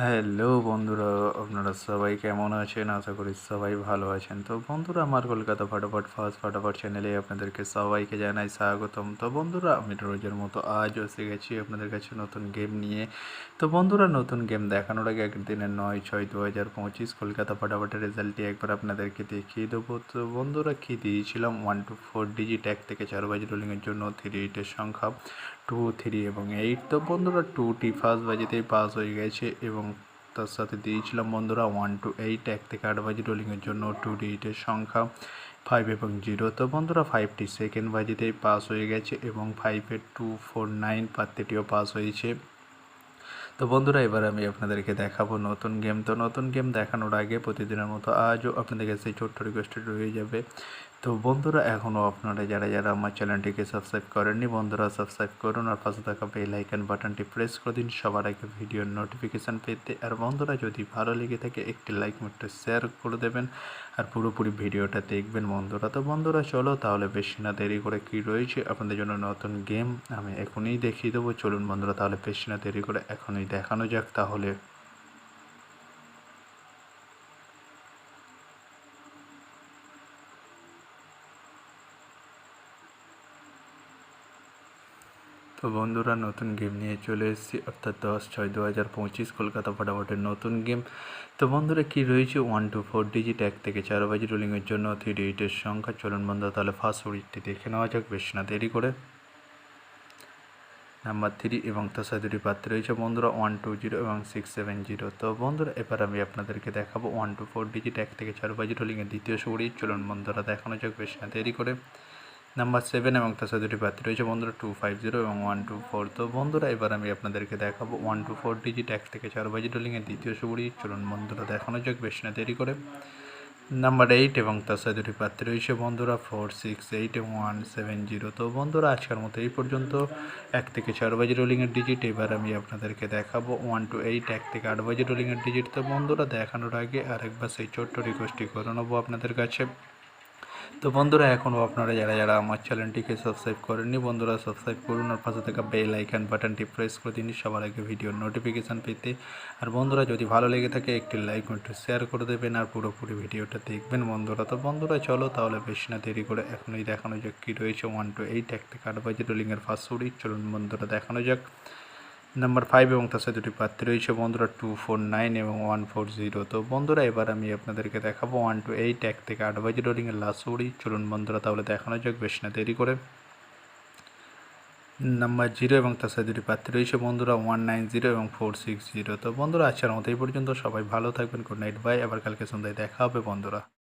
Hello বন্ধুরা, আপনারা সবাই কেমন আছেন? আশা করি সবাই ভালো আছেন। তো বন্ধুরা, আমার কলকাতা ফাটাফট চ্যানেলে আপনাদেরকে সবাইকে জানাই স্বাগতম। তো বন্ধুরা, আমি রোজের মতো আজও এসে গেছি আপনাদের কাছে নতুন গেম নিয়ে। তো বন্ধুরা, নতুন গেম দেখানোর আগে একদিনের 9/6/2025 কলকাতা ফাটাফটের রেজাল্টটি একবার আপনাদেরকে দেখিয়ে দেবো। তো বন্ধুরা, কি দিয়েছিলাম 1 to 4 ডিজিট 1 থেকে 4 বাজি রোলিংয়ের জন্য 3 সংখ্যা 2, 3 এবং 8। তো বন্ধুরা, 2টি ফার্স্ট বাজিতেই পাস হয়ে গেছে এবং তার সাথে দিয়েছিলাম বন্ধুরা 1 to 8 1 থেকে 8 বাজি রোলিংয়ের জন্য 2 ডিজিটের সংখ্যা 5 এবং 0। তো বন্ধুরা, 5টি সেকেন্ড বাজিতেই পাস হয়ে গেছে এবং 5-এর 2, 4, 9 প্রত্যেকটিও পাস হয়েছে। তো বন্ধুরা, এবার আমি আপনাদেরকে দেখাবো নতুন গেম। তো নতুন গেম দেখানোর আগে প্রতিদিনের মতো আজও আপনাদের কাছে ছোট্ট রিকোয়েস্টে রয়ে যাবে। তো বন্ধুরা, এখনও আপনারা যারা আমার চ্যানেলটিকে সাবস্ক্রাইব করেননি, বন্ধুরা সাবস্ক্রাইব করুন আর পাশে থাকা বেল আইকন বাটনটি প্রেস করে দিন সবার আগে ভিডিওর নোটিফিকেশান পেতে। আর বন্ধুরা, যদি ভালো লেগে থাকে একটি লাইক একটু শেয়ার করে দেবেন আর পুরোপুরি ভিডিওটা দেখবেন বন্ধুরা। তো বন্ধুরা, চলো তাহলে বেশি না দেরি করে কী রয়েছে আপনাদের জন্য নতুন গেম আমি এখনই দেখিয়ে দেবো। চলুন বন্ধুরা, তাহলে বেশি না দেরি করে এখনই দেখানো যাক তাহলে। তো বন্ধুরা, নতুন গেম নিয়ে চলে এসেছি, অর্থাৎ 10/6/2025 কলকাতা ফাটাফটের নতুন গেম। তো বন্ধুরা, কি রয়েছে 1 to 4 ডিজিট 1 থেকে 4 বাজি রোলিংয়ের জন্য 3 সংখ্যা। চলুন বন্ধুরা, তাহলে ফার্স্ট উইকটি দেখে নেওয়া যাক বেশি না দেরি করে। নাম্বার 3 এবং তার সাথে দুটি পাত্র রয়েছে বন্ধুরা 120 এবং 670। তো বন্ধুরা, এবার আমি আপনাদেরকে দেখাবো 1 to 4 ডিজিট 1 থেকে 4 বাজি রোলিংয়ের দ্বিতীয় সুড়ি। চলুন বন্ধুরা, দেখানো যাক বেশি না দেরি করে। নাম্বার 7 এবং তার সাথে দুটি প্রার্থী রয়েছে বন্ধুরা 250 এবং 124। তো বন্ধুরা, এবার আমি আপনাদেরকে দেখাবো 1 to 4 ডিজিট 1 থেকে 4 বাজি রোলিংয়ের দ্বিতীয় সুড়ি। চলুন বন্ধুরা, দেখানো যাক বেশি না দেরি করে। নাম্বার 8 এবং তার সাথে দুটি প্রার্থী রয়েছে বন্ধুরা 468 এবং 170। তো বন্ধুরা, আজকের মতো এই পর্যন্ত 1 থেকে 4 বাজি রোলিংয়ের ডিজিট। এবার আমি আপনাদেরকে দেখাবো 1 to 8 1 থেকে 8 বাজি রোলিংয়ের ডিজিট। তো বন্ধুরা, দেখানোর আগে আরেকবার সেই ছোট্ট রিকোয়েস্টটি করে নেবো আপনাদের কাছে। তো বন্ধুরা, এখনও আপনারা যারা আমার চ্যানেলটিকে সাবস্ক্রাইব করেননি, বন্ধুরা সাবস্ক্রাইব করুন আর পাশে থাকা বেল আইকন বাটনটি প্রেস করে দিন সবার আগে ভিডিওর নোটিফিকেশান পেতে। আর বন্ধুরা, যদি ভালো লেগে থাকে একটি লাইক একটু শেয়ার করে দেবেন আর পুরোপুরি ভিডিওটা দেখবেন বন্ধুরা। তো বন্ধুরা, চলো তাহলে বেশি না দেরি করে এখনই দেখানো যাক কী রয়েছে 1 to 8 1 থেকে 8 বাজি রোলিংয়ের ফার্স্ট সুড়ি। চলুন বন্ধুরা, দেখানো যাক। নাম্বার 5 এবং তার সাথে দুটি প্রার্থী রয়েছে বন্ধুরা 249 এবং 140। তো বন্ধুরা, এবার আমি আপনাদেরকে দেখাবো 1 to 8 1 থেকে 8 বাজি রোলিংয়ের লাস্ট উড়ি। চলুন বন্ধুরা, তাহলে দেখানো যাক বেশি না দেরি করে। নাম্বার 0 এবং তার সাথে দুটি প্রার্থী রয়েছে বন্ধুরা 190 এবং 460। তো বন্ধুরা, আজকের মতো এই পর্যন্ত। সবাই ভালো থাকবেন। Good night, bye. আবার কালকে সন্ধ্যায় দেখা হবে বন্ধুরা।